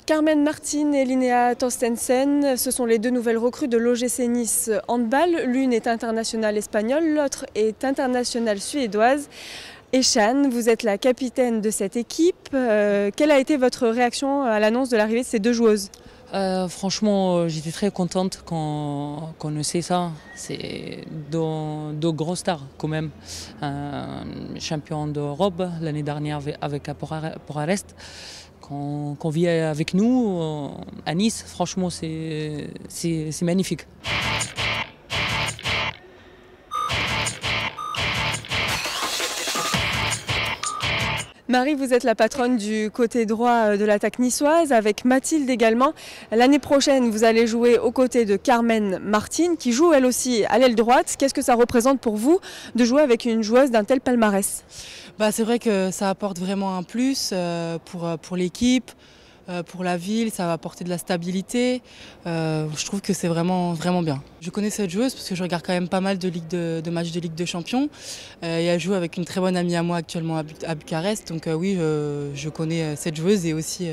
Carmen Martin et Linnea Torstensen, ce sont les deux nouvelles recrues de l'OGC Nice Handball. L'une est internationale espagnole, l'autre est internationale suédoise. Eshan, vous êtes la capitaine de cette équipe. Quelle a été votre réaction à l'annonce de l'arrivée de ces deux joueuses ? Franchement, j'étais très contente quand on sait ça. C'est deux gros stars quand même. Champion d'Europe l'année dernière avec Bucarest. Qu'on vit avec nous à Nice, franchement, c'est magnifique. Marie, vous êtes la patronne du côté droit de l'attaque niçoise, avec Mathilde également. L'année prochaine, vous allez jouer aux côtés de Carmen Martin, qui joue elle aussi à l'aile droite. Qu'est-ce que ça représente pour vous de jouer avec une joueuse d'un tel palmarès ? C'est vrai que ça apporte vraiment un plus pour l'équipe, pour la ville, ça va apporter de la stabilité. Je trouve que c'est vraiment bien. Je connais cette joueuse parce que je regarde quand même pas mal de matchs de Ligue de Champions. Et elle joue avec une très bonne amie à moi actuellement à Bucarest. Donc oui, je connais cette joueuse et aussi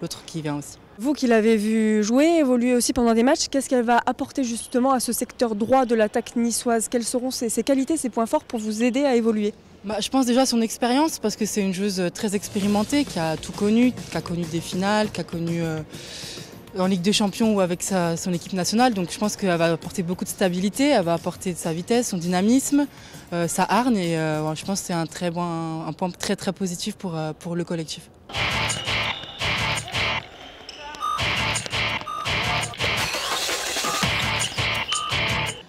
l'autre qui vient aussi. Vous qui l'avez vue jouer, évoluer aussi pendant des matchs, qu'est-ce qu'elle va apporter justement à ce secteur droit de l'attaque niçoise ? Quelles seront ses qualités, ses points forts pour vous aider à évoluer ? Je pense déjà à son expérience parce que c'est une joueuse très expérimentée qui a tout connu, qui a connu des finales, qui a connu en Ligue des Champions ou avec son équipe nationale. Donc je pense qu'elle va apporter beaucoup de stabilité, elle va apporter sa vitesse, son dynamisme, sa hargne et je pense que c'est un point très positif pour le collectif.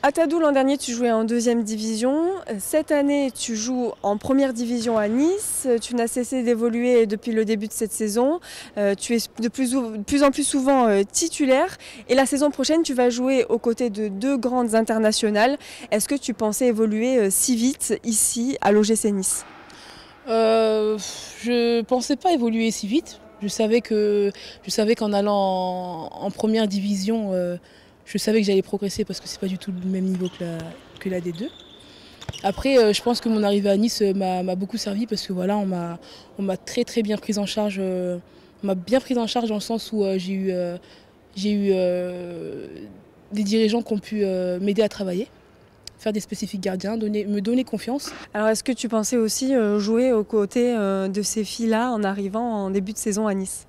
À Tadoux, l'an dernier, tu jouais en deuxième division. Cette année, tu joues en première division à Nice. Tu n'as cessé d'évoluer depuis le début de cette saison. Tu es de plus en plus souvent titulaire. Et la saison prochaine, tu vas jouer aux côtés de deux grandes internationales. Est-ce que tu pensais évoluer si vite ici à l'OGC Nice ? Je ne pensais pas évoluer si vite. Je savais qu'en allant en première division, je savais que j'allais progresser parce que c'est pas du tout le même niveau que la D2. Après, je pense que mon arrivée à Nice m'a beaucoup servi parce que voilà, on m'a très bien prise en charge. On m'a bien prise en charge dans le sens où j'ai eu des dirigeants qui ont pu m'aider à travailler, faire des spécifiques gardiens, me donner confiance. Alors est-ce que tu pensais aussi jouer aux côtés de ces filles-là en arrivant en début de saison à Nice ?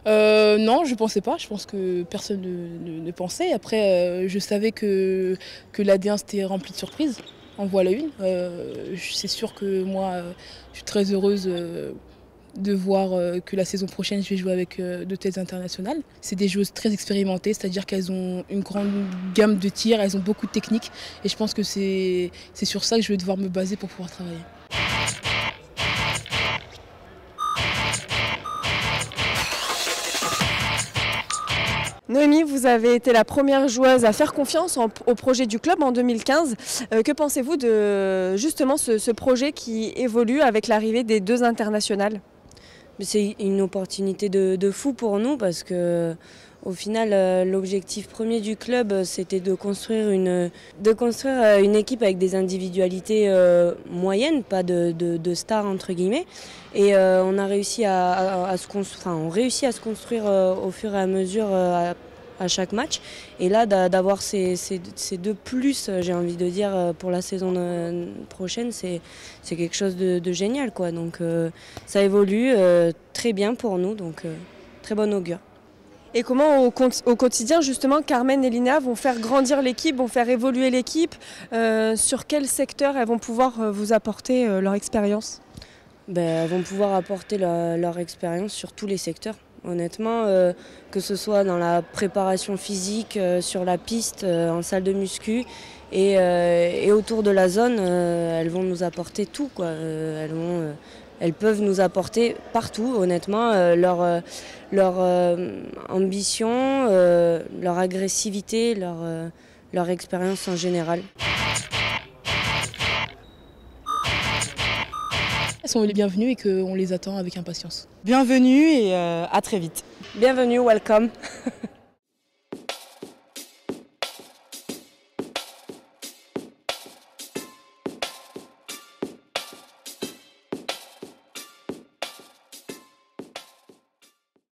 Non, je ne pensais pas. Je pense que personne ne pensait. Après, je savais que la D1 c'était rempli de surprises. En voilà une. C'est sûr que moi, je suis très heureuse de voir que la saison prochaine, je vais jouer avec de telles internationales. C'est des joueuses très expérimentées, c'est-à-dire qu'elles ont une grande gamme de tirs, elles ont beaucoup de techniques. Et je pense que c'est sur ça que je vais devoir me baser pour pouvoir travailler. Noémie, vous avez été la première joueuse à faire confiance au projet du club en 2015. Que pensez-vous de justement ce projet qui évolue avec l'arrivée des deux internationales ? C'est une opportunité de fou pour nous parce que au final, l'objectif premier du club, c'était de construire une équipe avec des individualités moyennes, pas de stars entre guillemets. Et on a réussi à se construire au fur et à mesure à chaque match. Et là, d'avoir ces deux plus, j'ai envie de dire, pour la saison prochaine, c'est quelque chose de génial, quoi. Donc ça évolue très bien pour nous, donc très bon augure. Et comment au quotidien, justement, Carmen et Linnea vont faire grandir l'équipe, vont faire évoluer l'équipe ? Sur quel secteur elles vont pouvoir vous apporter leur expérience ? Elles vont pouvoir apporter leur expérience sur tous les secteurs. Honnêtement, que ce soit dans la préparation physique, sur la piste, en salle de muscu et autour de la zone, elles vont nous apporter tout, quoi. Elles peuvent nous apporter partout, honnêtement, leur ambition, leur agressivité, leur expérience en général. Elles sont les bienvenues et qu'on les attend avec impatience. Bienvenue et à très vite. Bienvenue, welcome.